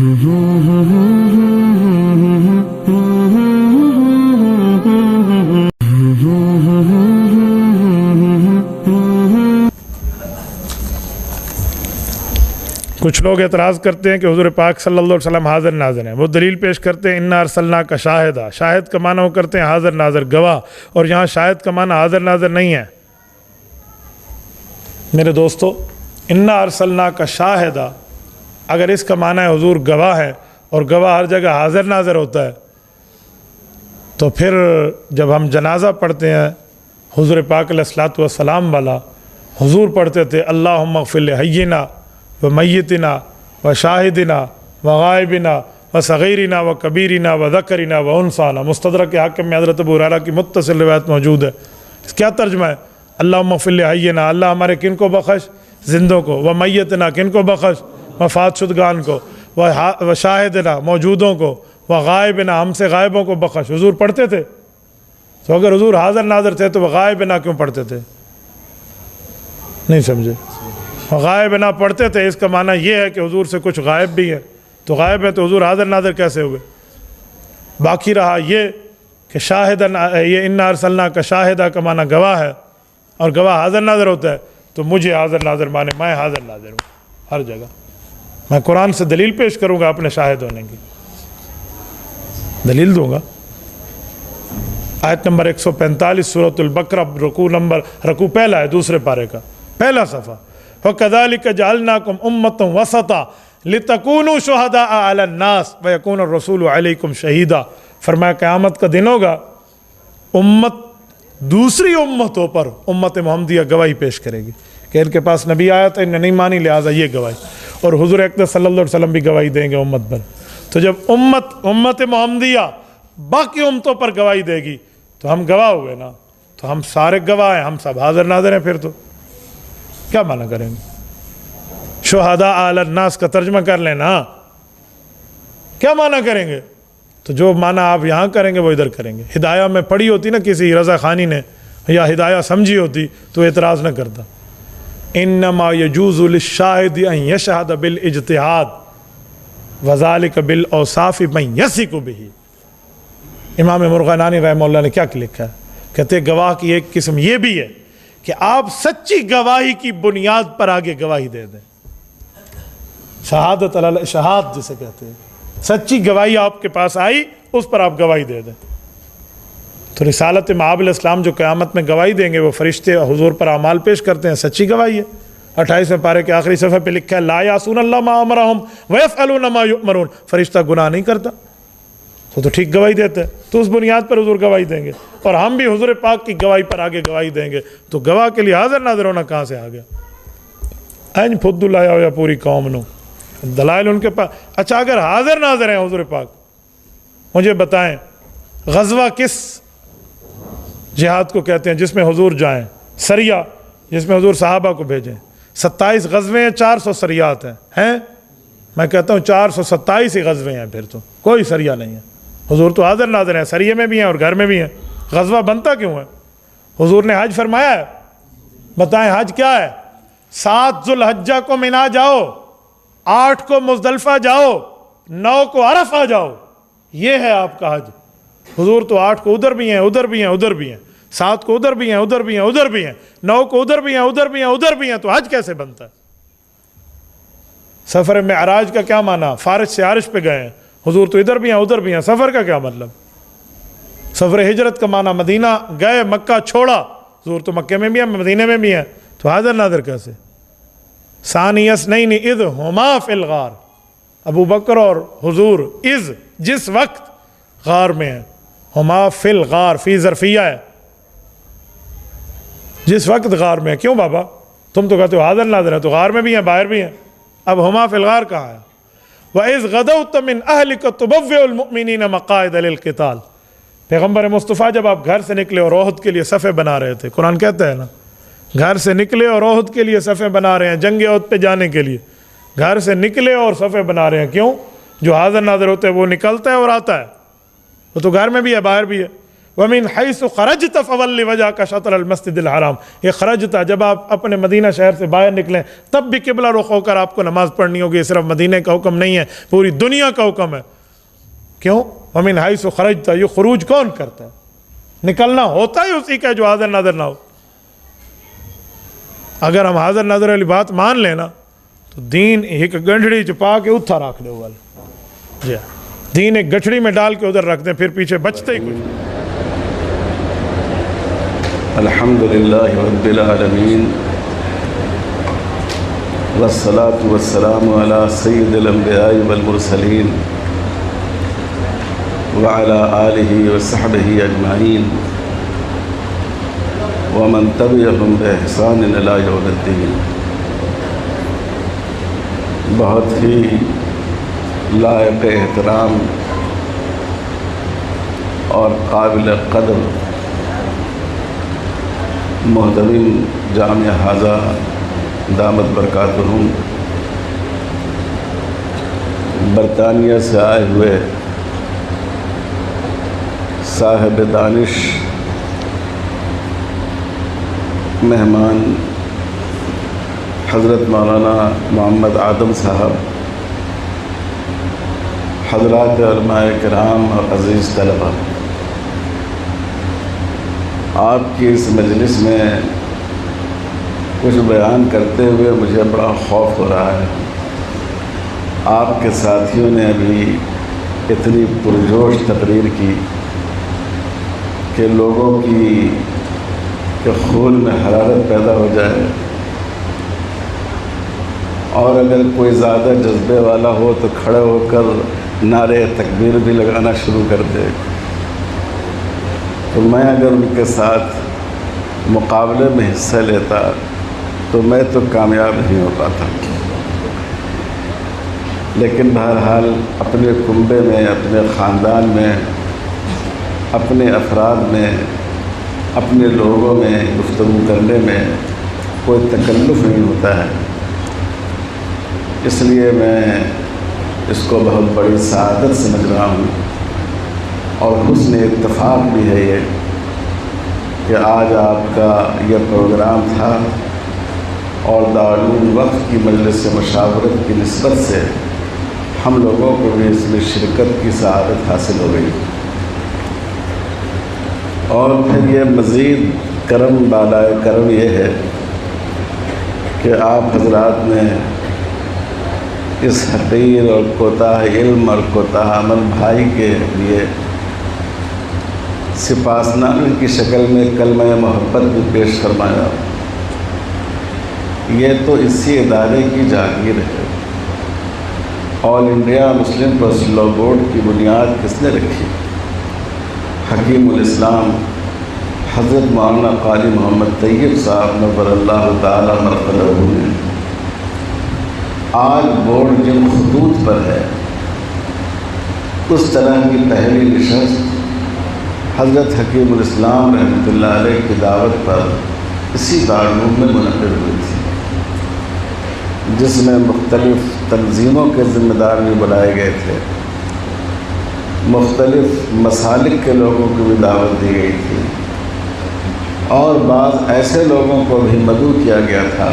کچھ لوگ اعتراض کرتے ہیں کہ حضور پاک صلی اللہ علیہ وسلم حاضر ناظر ہیں. وہ دلیل پیش کرتے ہیں انا ارسلناک شاہدا. شاہد کا معنی وہ کرتے ہیں حاضر ناظر گواہ, اور یہاں شاہد کا معنی حاضر ناظر نہیں ہے. میرے دوستو, انا ارسلناک شاہدا اگر اس کا معنی ہے حضور گواہ ہے, اور گواہ ہر جگہ حاضر ناظر ہوتا ہے, تو پھر جب ہم جنازہ پڑھتے ہیں حضور پاک علیہ الصلوۃ والسلام والا, حضور پڑھتے تھے اللہم اغفر لحینا و میتنا و شاہدنا و غائبنا و صغیرنا و کبیرنا و ذکرنا و انثانا. مستدرک حاکم میں حضرت ابو ہریرہ کی متصل روایت موجود ہے. اس کیا ترجمہ ہے؟ اللہم اغفر لحینا, اللہ ہمارے کن کو بخش؟ زندوں کو. و میتنا, کن کو بخش؟ وفات شدگان کو. و شاہدنا, موجودوں کو. و غائبنا, ہم سے غائبوں کو بخش. حضور پڑھتے تھے. تو اگر حضور حاضر ناظر تھے تو وہ غائبنا کیوں پڑھتے تھے؟ نہیں سمجھے؟ غائب نہ پڑھتے تھے, اس کا معنی یہ ہے کہ حضور سے کچھ غائب بھی ہے. تو غائب ہے تو حضور حاضر ناظر کیسے ہوئے؟ باقی رہا یہ کہ شاہدن, یہ انا ارسلناک شاہدہ کا معنی گواہ ہے, اور گواہ حاضر ناظر ہوتا ہے. تو مجھے حاضر ناظر مانے, میں حاضر ناظر ہوں ہر جگہ. میں قرآن سے دلیل پیش کروں گا اپنے شاہد ہونے کی, دلیل دوں گا. آیت نمبر 145 سورۃ البقرہ, رکوع پہلا ہے دوسرے پارے کا پہلا صفحہ. وَكَذَلِكَ جَعَلْنَاكُمْ أُمَّةً وَسَطًا لِتَكُونُوا شُهَدَاءَ عَلَى النَّاسِ وَيَكُونَ الرَّسُولُ عَلَيْكُمْ شَهِيدًا. فرمایا قیامت کا دن ہوگا, امت دوسری امتوں پر امت محمدیہ گواہی پیش کرے گی کہ ان کے پاس نبی آیا تھا, انہیں نہیں مانی, لہٰذا یہ گواہی. اور حضور اقدس صلی اللہ علیہ وسلم بھی گواہی دیں گے امت پر. تو جب امت محمدیہ باقی امتوں پر گواہی دے گی تو ہم گواہ ہوئے نا, تو ہم سارے گواہ ہیں, ہم سب حاضر ناظر ہیں. پھر تو کیا معنی کریں گے؟ شہداء علی الناس کا ترجمہ کر لینا, کیا معنی کریں گے؟ تو جو معنی آپ یہاں کریں گے وہ ادھر کریں گے. ہدایہ میں پڑھی ہوتی نا کسی رضا خانی نے, یا ہدایہ سمجھی ہوتی تو اعتراض نہ کرتا. انما یجوز للشاہد ان یشہد بالاجتہاد وذالک بالاوصاف من یثق بہ. امام مرغنانی رحمہ اللہ نے کیا لکھا ہے؟ کہتے گواہ کی ایک قسم یہ بھی ہے کہ آپ سچی گواہی کی بنیاد پر آگے گواہی دے دیں. شہاد جسے کہتے ہیں, سچی گواہی آپ کے پاس آئی, اس پر آپ گواہی دے دیں. تو رسالت مآب علیہ السلام جو قیامت میں گواہی دیں گے, وہ فرشتے حضور پر اعمال پیش کرتے ہیں, سچی گواہی ہے. 28ویں پارے کے آخری صفحے پہ لکھا ہے لا یعصون اللہ ما امرہم ویفعلون ما یؤمرون. فرشتہ گناہ نہیں کرتا, تو ٹھیک گواہی دیتے ہیں. تو اس بنیاد پر حضور گواہی دیں گے, اور ہم بھی حضور پاک کی گواہی پر آگے گواہی دیں گے. تو گواہ کے لیے حاضر ناظر ہونا کہاں سے آ گیا؟ این پھد لایا ہو یا پوری قوم نو, دلائل ان کے پاس. اچھا اگر حاضر ناظر ہیں حضور پاک, مجھے بتائیں غزوہ کس جہاد کو کہتے ہیں جس میں حضور جائیں؟ سریہ, جس میں حضور صحابہ کو بھیجیں. 27 غزوے ہیں, 400 سریات ہیں. میں کہتا ہوں 427 ہی غزوے ہیں, پھر تو کوئی سریہ نہیں ہے. حضور تو حاضر ناظر ہیں, سریے میں بھی ہیں اور گھر میں بھی ہیں. غزوہ بنتا کیوں ہے؟ حضور نے حج فرمایا ہے, بتائیں حج کیا ہے؟ 7 ذو الحجہ کو منا جاؤ, 8 کو مزدلفہ جاؤ, 9 کو عرفہ جاؤ, یہ ہے آپ کا حج. حضور تو 8 کو ادھر بھی ہیں, ادھر بھی ہیں, ادھر بھی ہیں, 7 کو ادھر بھی ہیں, ادھر بھی ہیں, ادھر بھی ہیں, 9 کو ادھر بھی ہیں, ادھر بھی ہیں, ادھر بھی ہیں. تو حج کیسے بنتا ہے؟ سفر معراج کا کیا معنی؟ فارش سے عرش پہ گئے ہیں, حضور تو ادھر بھی ہیں, ادھر بھی ہیں. سفر کا کیا مطلب؟ سفر ہجرت کا معنی مدینہ گئے, مکہ چھوڑا. حضور تو مکے میں بھی ہیں, مدینے میں بھی ہیں, تو حاضر ناظر کیسے؟ ثانی اثنین اذ ہما فی الغار. ابو بکر اور حضور جس وقت غار میں ہیں, ہما فی الغار, فی ظرفیہ ہے, جس وقت غار میں. کیوں بابا تم تو کہتے ہو حاضر ناظر ہیں, تو غار میں بھی ہیں, باہر بھی ہیں. اب ہما فی الغار کہاں ہے؟ وَإِذْ غَدَوْتَ مِنْ أَهْلِكَ تُبَوِّئُ الْمُؤْمِنِينَ مَقَاعِدَ لِلْقِتَالِ. پیغمبر مصطفیٰ جب آپ گھر سے نکلے اور احد کے لیے صفیں بنا رہے تھے, قرآن کہتا ہے نا, گھر سے نکلے اور احد کے لیے صفیں بنا رہے ہیں, جنگ احد پہ جانے کے لیے گھر سے نکلے اور صفیں بنا رہے ہیں. کیوں؟ جو حاضر ناظر ہوتے ہیں وہ نکلتا ہے اور آتا ہے, وہ تو گھر میں بھی ہے, باہر بھی ہے. وَمِنْ حَيْثُ خَرَجْتَ فَوَلِّ وَجْهَكَ شَطْرَ الْمَسْجِدِ الْحَرَامِ، یہ خرجتا جب آپ اپنے مدینہ شہر سے باہر نکلیں تب بھی قبلہ رخ ہو کر آپ کو نماز پڑھنی ہوگی. یہ صرف مدینہ کا حکم نہیں ہے، پوری دنیا کا حکم ہے. کیوں؟ وَمِنْ حَيْثُ خَرَجْتَ، یہ خروج کون کرتا ہے؟ نکلنا ہوتا ہی اسی کا جو حاضر ناظر نہ ہو. اگر ہم حاضر ناظر والی بات مان لینا تو دین ایک گنڈھڑی چپا کے اتھا رکھ دے والا. جی دین ایک گٹھڑی میں ڈال کے ادھر رکھ دیں، پھر پیچھے بچتے ہی کچھ. الحمدللہ رب العالمین والصلاة والسلام علی سید الانبیاء والمرسلین وعلی آلہ وصحبہ اجمعین ومن تبعہم بإحسان الی یوم الدین. بہت ہی لائق احترام اور قابل قدر محترم جامعہ حاضہ دامت برکاتہم، برطانیہ سے آئے ہوئے صاحب دانش مہمان حضرت مولانا محمد آدم صاحب، حضرات علماء کرام اور عزیز طلبہ، آپ کی اس مجلس میں کچھ بیان کرتے ہوئے مجھے بڑا خوف ہو رہا ہے. آپ کے ساتھیوں نے ابھی اتنی پرجوش تقریر کی کہ لوگوں کی کہ خون میں حرارت پیدا ہو جائے، اور اگر کوئی زیادہ جذبے والا ہو تو کھڑے ہو کر نعرے تکبیر بھی لگانا شروع کر دے. تو میں اگر ان کے ساتھ مقابلے میں حصہ لیتا تو میں تو کامیاب نہیں ہو پاتا. لیکن بہرحال اپنے کنبے میں، اپنے خاندان میں، اپنے افراد میں، اپنے لوگوں میں گفتگو کرنے میں کوئی تکلف نہیں ہوتا ہے. اس لیے میں اس کو بہت بڑی سعادت سمجھ رہا ہوں، اور حسن اتفاق بھی ہے یہ کہ آج آپ کا یہ پروگرام تھا، اور دارالعلوم وقف کی مجلس مشاورت کی نسبت سے ہم لوگوں کو بھی اس میں شرکت کی سعادت حاصل ہو گئی. اور پھر یہ مزید کرم بالائے کرم یہ ہے کہ آپ حضرات نے اس حقیر اور کوتاہ علم اور کوتاہ عمل بھائی کے لیے سپاسنامے کی شکل میں کلمہ محبت بھی پیش فرمایا. یہ تو اسی ادارے کی جاگیر ہے. All India Muslim Personal Law Board کی بنیاد کس نے رکھی؟ حکیم الاسلام حضرت مولانا قاری محمد طیب صاحب نور اللہ تعالی مرقدہ نے. آج بورڈ جن خطوط پر ہے اس طرح کی پہلی نشست حضرت حکیم الاسلام رحمۃ اللہ علیہ کی دعوت پر اسی دارالعلوم میں منعقد ہوئی تھی، جس میں مختلف تنظیموں کے ذمہ دار بھی بلائے گئے تھے، مختلف مسالک کے لوگوں کو بھی دعوت دی گئی تھی، اور بعض ایسے لوگوں کو بھی مدعو کیا گیا تھا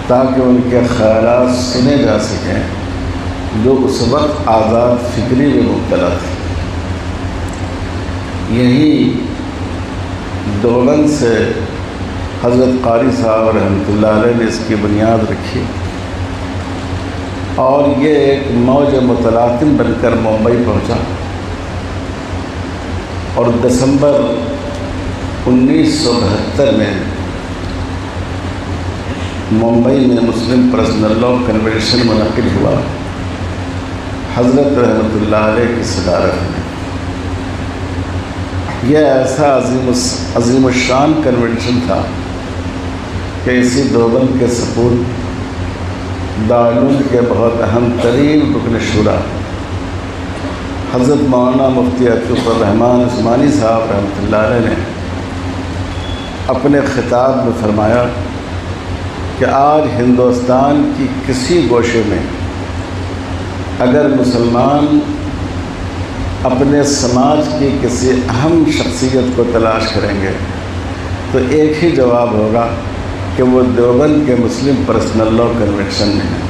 تاکہ ان کے خیالات سنے جا سکیں جو اس وقت آزاد فکری میں مبتلا تھے. یہی دیوبند سے حضرت قاری صاحب رحمۃ اللہ علیہ نے اس کی بنیاد رکھی، اور یہ ایک موج متلاطم بن کر ممبئی پہنچا، اور دسمبر 1972 میں ممبئی میں مسلم پرسنل لاء کنونشن منعقد ہوا حضرت رحمۃ اللہ علیہ کی صدارت میں. یہ ایسا عظیم الشان کنونشن تھا کہ اسی دیوبند کے سپورٹ دارالعلوم کے بہت اہم ترین رکن شورا حضرت مولانا مفتی عطیق الرحمن عثمانی صاحب رحمۃ اللہ علیہ نے اپنے خطاب میں فرمایا کہ آج ہندوستان کی کسی گوشے میں اگر مسلمان اپنے سماج کی کسی اہم شخصیت کو تلاش کریں گے تو ایک ہی جواب ہوگا کہ وہ دیوبند کے مسلم پرسنل لاء کنوینشن میں ہے۔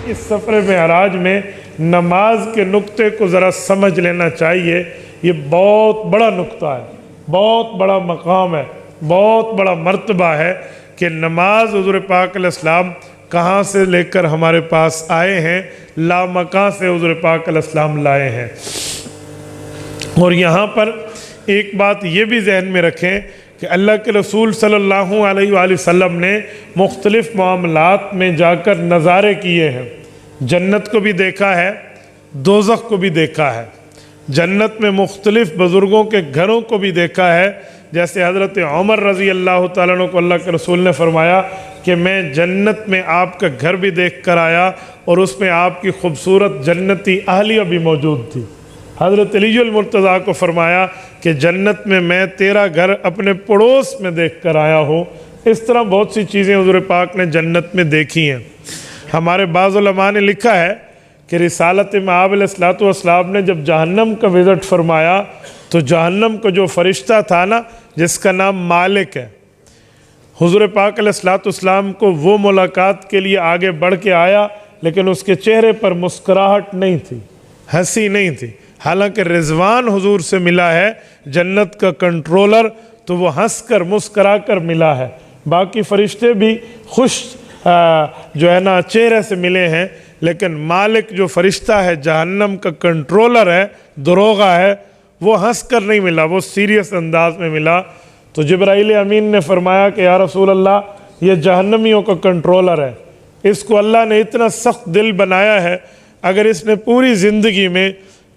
اس سفر معراج میں نماز کے نقطے کو ذرا سمجھ لینا چاہیے۔ یہ بہت بڑا نقطہ ہے، بہت بڑا مقام ہے، بہت بڑا مرتبہ ہے کہ نماز حضور پاک علیہ السلام کہاں سے لے کر ہمارے پاس آئے ہیں، لامکاں سے حضور پاک علیہ السلام لائے ہیں۔ اور یہاں پر ایک بات یہ بھی ذہن میں رکھیں کہ اللہ کے رسول صلی اللہ علیہ وآلہ وسلم نے مختلف معاملات میں جا کر نظارے کیے ہیں۔ جنت کو بھی دیکھا ہے، دوزخ کو بھی دیکھا ہے۔ جنت میں مختلف بزرگوں کے گھروں کو بھی دیکھا ہے، جیسے حضرت عمر رضی اللہ تعالیٰ عنہ کو اللہ کے رسول نے فرمایا کہ میں جنت میں آپ کا گھر بھی دیکھ کر آیا اور اس میں آپ کی خوبصورت جنتی اہلیہ بھی موجود تھی۔ حضرت علی المرتضیٰ کو فرمایا کہ جنت میں میں تیرا گھر اپنے پڑوس میں دیکھ کر آیا ہوں۔ اس طرح بہت سی چیزیں حضور پاک نے جنت میں دیکھی ہیں۔ ہمارے بعض علماء نے لکھا ہے کہ رسالت مآب علیہ السلام نے جب جہنم کا وزٹ فرمایا تو جہنم کو جو فرشتہ تھا نا، جس کا نام مالک ہے، حضور پاک علیہ السلام کو وہ ملاقات کے لیے آگے بڑھ کے آیا، لیکن اس کے چہرے پر مسکراہٹ نہیں تھی، ہنسی نہیں تھی۔ حالانکہ رضوان حضور سے ملا ہے، جنت کا کنٹرولر، تو وہ ہنس کر مسکرا کر ملا ہے۔ باقی فرشتے بھی خوش جو ہے نا چہرے سے ملے ہیں، لیکن مالک جو فرشتہ ہے، جہنم کا کنٹرولر ہے، دروغہ ہے، وہ ہنس کر نہیں ملا، وہ سیریس انداز میں ملا۔ تو جبرائیل امین نے فرمایا کہ یا رسول اللہ، یہ جہنمیوں کا کنٹرولر ہے، اس کو اللہ نے اتنا سخت دل بنایا ہے، اگر اس نے پوری زندگی میں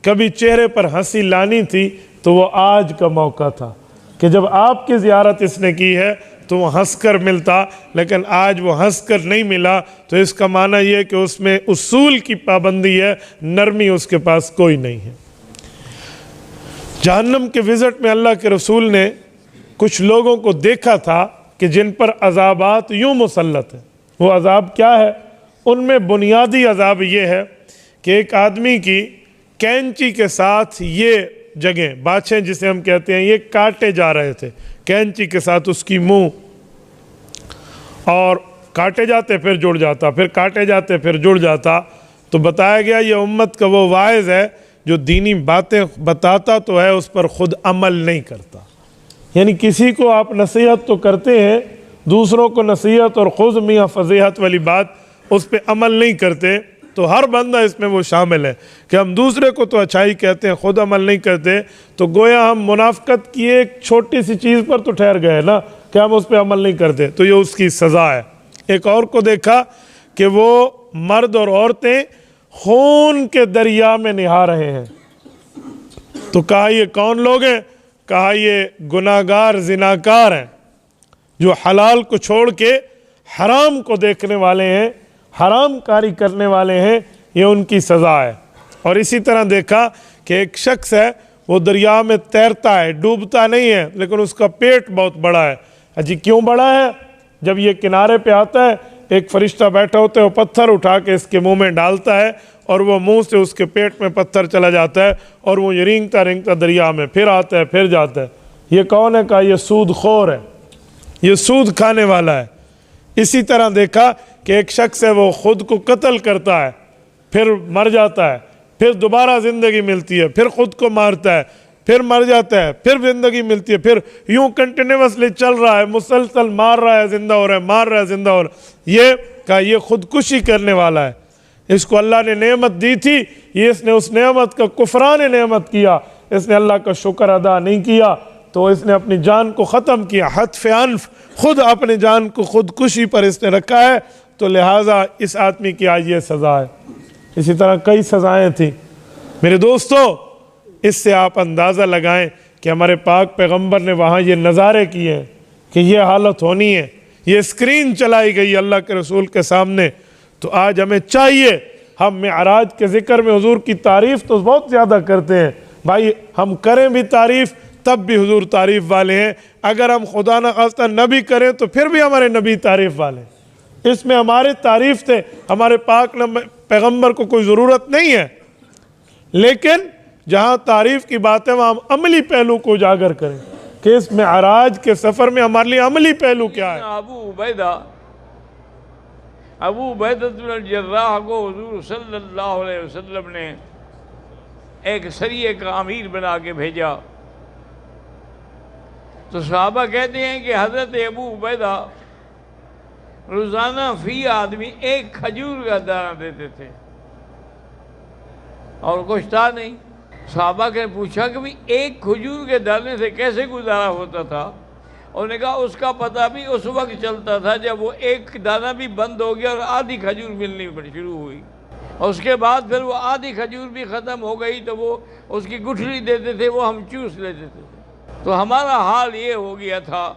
کبھی چہرے پر ہنسی لانی تھی تو وہ آج کا موقع تھا کہ جب آپ کی زیارت اس نے کی ہے تو وہ ہنس کر ملتا، لیکن آج وہ ہنس کر نہیں ملا۔ تو اس کا معنی یہ کہ اس میں اصول کی پابندی ہے، نرمی اس کے پاس کوئی نہیں ہے۔ جہنم کے وزٹ میں اللہ کے رسول نے کچھ لوگوں کو دیکھا تھا کہ جن پر عذابات یوں مسلط ہیں۔ وہ عذاب کیا ہے؟ ان میں بنیادی عذاب یہ ہے کہ ایک آدمی کی کینچی کے ساتھ یہ جگہیں، باچھیں جسے ہم کہتے ہیں، یہ کاٹے جا رہے تھے کینچی کے ساتھ، اس کی منہ، اور کاٹے جاتے پھر جڑ جاتا، پھر کاٹے جاتے پھر جڑ جاتا۔ تو بتایا گیا یہ امت کا وہ واعظ ہے جو دینی باتیں بتاتا تو ہے، اس پر خود عمل نہیں کرتا۔ یعنی کسی کو آپ نصیحت تو کرتے ہیں، دوسروں کو نصیحت اور خود میاں فضیحت والی بات، اس پہ عمل نہیں کرتے۔ تو ہر بندہ اس میں وہ شامل ہے کہ ہم دوسرے کو تو اچھائی کہتے ہیں، خود عمل نہیں کرتے، تو گویا ہم منافقت کی ایک چھوٹی سی چیز پر تو ٹھہر گئے نا کہ ہم اس پہ عمل نہیں کرتے، تو یہ اس کی سزا ہے۔ ایک اور کو دیکھا کہ وہ مرد اور عورتیں خون کے دریا میں نہا رہے ہیں، تو کہا یہ کون لوگ ہیں؟ کہا یہ گناہگار زناکار ہیں جو حلال کو چھوڑ کے حرام کو دیکھنے والے ہیں، حرام کاری کرنے والے ہیں، یہ ان کی سزا ہے۔ اور اسی طرح دیکھا کہ ایک شخص ہے، وہ دریا میں تیرتا ہے، ڈوبتا نہیں ہے، لیکن اس کا پیٹ بہت بڑا ہے۔ اجی کیوں بڑا ہے؟ جب یہ کنارے پہ آتا ہے، ایک فرشتہ بیٹھا ہوتا ہے، وہ پتھر اٹھا کے اس کے منہ میں ڈالتا ہے اور وہ منہ سے اس کے پیٹ میں پتھر چلا جاتا ہے اور وہ یہ رینگتا رینگتا دریا میں پھر آتا ہے، پھر جاتا ہے۔ یہ کون ہے؟ کہا یہ سود خور ہے، یہ سود کھانے والا ہے۔ اسی طرح دیکھا کہ ایک شخص ہے، وہ خود کو قتل کرتا ہے، پھر مر جاتا ہے، پھر دوبارہ زندگی ملتی ہے، پھر خود کو مارتا ہے، پھر مر جاتا ہے، پھر زندگی ملتی ہے، پھر یوں کنٹینیوسلی چل رہا ہے، مسلسل مار رہا ہے، زندہ ہو رہا ہے، مار رہا ہے، زندہ ہو رہا ہے۔ یہ کہا یہ خودکشی کرنے والا ہے۔ اس کو اللہ نے نعمت دی تھی، یہ اس نے اس نعمت کا کفران نعمت کیا، اس نے اللہ کا شکر ادا نہیں کیا، تو اس نے اپنی جان کو ختم کیا، حتف انف، خود اپنی جان کو خودکشی پر اس نے رکھا ہے، تو لہٰذا اس آدمی کی آج یہ سزا ہے۔ اسی طرح کئی سزائیں تھیں۔ میرے دوستو، اس سے آپ اندازہ لگائیں کہ ہمارے پاک پیغمبر نے وہاں یہ نظارے کیے ہیں کہ یہ حالت ہونی ہے، یہ اسکرین چلائی گئی اللہ کے رسول کے سامنے۔ تو آج ہمیں چاہیے، ہم معراج کے ذکر میں حضور کی تعریف تو بہت زیادہ کرتے ہیں، بھائی ہم کریں بھی تعریف تب بھی حضور تعریف والے ہیں، اگر ہم خدا نخواستہ نبی کریں تو پھر بھی ہمارے نبی تعریف والے ہیں۔ اس میں ہمارے تعریف سے ہمارے پاک پیغمبر کو کوئی ضرورت نہیں ہے، لیکن جہاں تعریف کی بات ہے وہاں ہم عملی پہلو کو اجاگر کریں کہ اس معراج کے سفر میں ہمارے لیے عملی پہلو کیا ہے۔ ابو عبیدہ بن الجراح کو حضور صلی اللہ علیہ وسلم نے ایک سریے کا امیر بنا کے بھیجا، تو صحابہ کہتے ہیں کہ حضرت ابو عبیدہ روزانہ فی آدمی ایک کھجور کا دانہ دیتے تھے اور کچھ تھا نہیں۔ صحابہ نے پوچھا کہ بھی ایک کھجور کے دانے سے کیسے گزارا ہوتا تھا؟ انہوں نے کہا اس کا پتہ بھی اس وقت چلتا تھا جب وہ ایک دانہ بھی بند ہو گیا اور آدھی کھجور ملنی شروع ہوئی، اور اس کے بعد پھر وہ آدھی کھجور بھی ختم ہو گئی تو وہ اس کی گٹھلی دیتے تھے، وہ ہم چوس لیتے تھے۔ تو ہمارا حال یہ ہو گیا تھا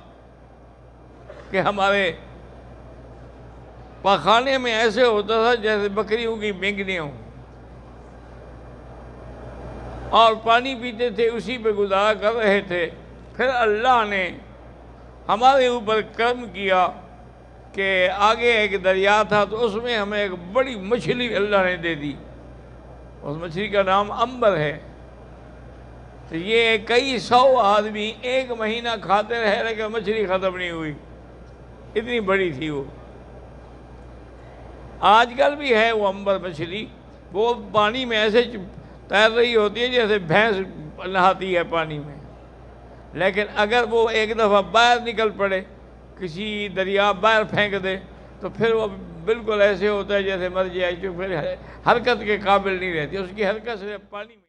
کہ ہمارے پاخانے میں ایسے ہوتا تھا جیسے بکریوں کی بینگنیاں ہوں، اور پانی پیتے تھے، اسی پہ گزارا کر رہے تھے۔ پھر اللہ نے ہمارے اوپر کرم کیا کہ آگے ایک دریا تھا، تو اس میں ہمیں ایک بڑی مچھلی اللہ نے دے دی، اس مچھلی کا نام امبر ہے۔ تو یہ کئی سو آدمی ایک مہینہ کھاتے رہے لیکن مچھلی ختم نہیں ہوئی، اتنی بڑی تھی وہ۔ آج کل بھی ہے وہ امبر مچھلی، وہ پانی میں ایسے تیر رہی ہوتی ہے جیسے بھینس نہاتی ہے پانی میں، لیکن اگر وہ ایک دفعہ باہر نکل پڑے، کسی دریا باہر پھینک دے، تو پھر وہ بالکل ایسے ہوتا ہے جیسے مر جائے، جو پھر حرکت کے قابل نہیں رہتی، اس کی حرکت سے پانی میں